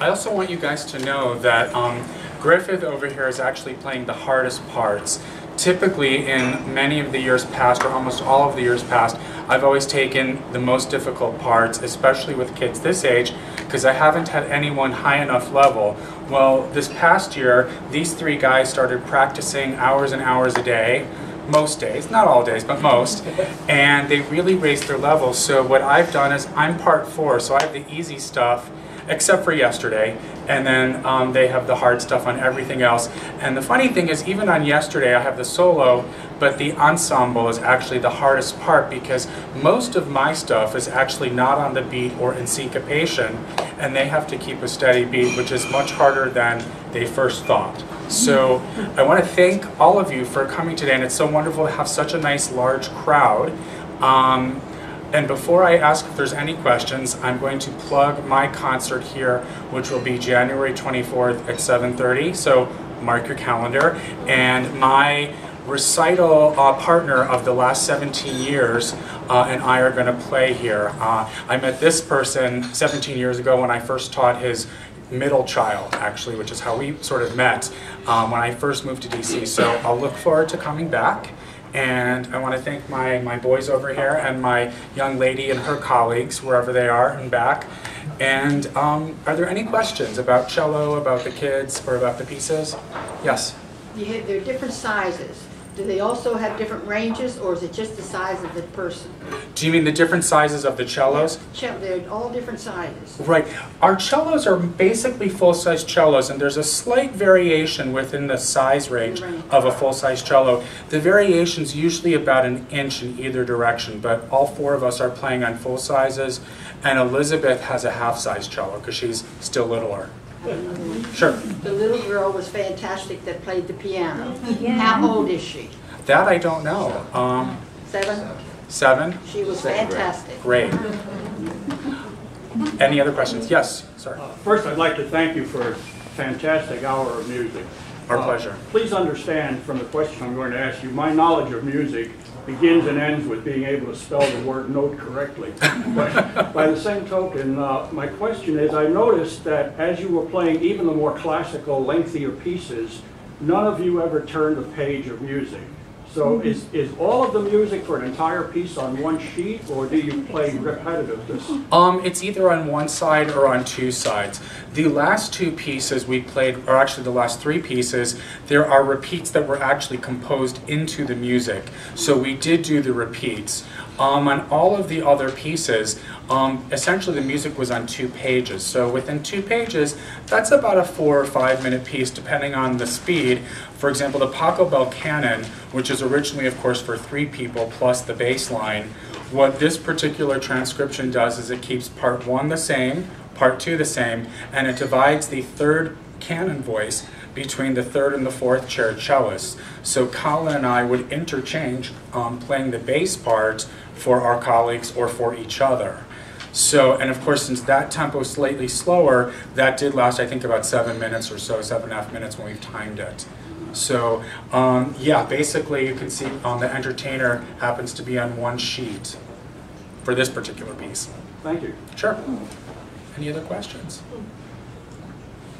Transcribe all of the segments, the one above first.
I also want you guys to know that Griffith over here is actually playing the hardest parts. Typically, in many of the years past, or almost all of the years past, I've always taken the most difficult parts, especially with kids this age, because I haven't had anyone high enough level. Well, this past year, these three guys started practicing hours and hours a day, most days, not all days, but most, and they really raised their level. So what I've done is I'm part 4, so I have the easy stuff, except for yesterday, and then they have the hard stuff on everything else. And the funny thing is, even on yesterday I have the solo, but the ensemble is actually the hardest part, because most of my stuff is actually not on the beat or in syncopation, and they have to keep a steady beat, which is much harder than they first thought. So I want to thank all of you for coming today, and it's so wonderful to have such a nice large crowd. And before I ask if there's any questions, I'm going to plug my concert here, which will be January 24th at 7:30, so mark your calendar. And my recital partner of the last 17 years and I are going to play here. I met this person 17 years ago when I first taught his middle child, actually, which is how we sort of met when I first moved to DC. So I'll look forward to coming back. And I want to thank my boys over here and my young lady and her colleagues, wherever they are and back. And are there any questions about cello, about the kids, or about the pieces? Yes? They're different sizes. Do they also have different ranges, or is it just the size of the person? Do you mean the different sizes of the cellos? Yeah, they're all different sizes. Right. Our cellos are basically full-size cellos, and there's a slight variation within the size range of a full-size cello. The variation's usually about 1 inch in either direction, but all 4 of us are playing on full sizes, and Elizabeth has a half-size cello because she's still littler. Sure. The little girl was fantastic that played the piano. How old is she? That I don't know. 7? 7? She was fantastic. Great. Any other questions? Yes, sir. First, I'd like to thank you for a fantastic hour of music. Our pleasure. Please understand from the question I'm going to ask you, my knowledge of music begins and ends with being able to spell the word note correctly. But by the same token, my question is, I noticed that as you were playing even the more classical, lengthier pieces, none of you ever turned a page of music. So is all of the music for an entire piece on one sheet, or do you play repetitive? It's either on one side or on two sides. The last two pieces we played, or actually the last three pieces, there are repeats that were actually composed into the music. So we did do the repeats. On all of the other pieces, essentially the music was on 2 pages. So within 2 pages, that's about a 4 or 5 minute piece, depending on the speed. For example, the Paco Bell Canon, which is originally, of course, for 3 people plus the bass line, what this particular transcription does is it keeps part 1 the same, part 2 the same, and it divides the 3rd canon voice between the 3rd and the 4th chair cellists. So Colin and I would interchange playing the bass part for our colleagues or for each other. So, and of course, since that tempo is slightly slower, that did last, I think, about 7 minutes or so, 7.5 minutes when we've timed it. So, yeah, basically you can see the entertainer happens to be on one sheet for this particular piece. Thank you. Sure. Any other questions?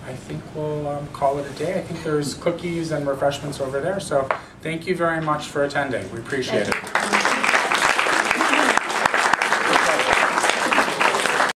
I think we'll call it a day. I think there's cookies and refreshments over there. So thank you very much for attending. We appreciate it.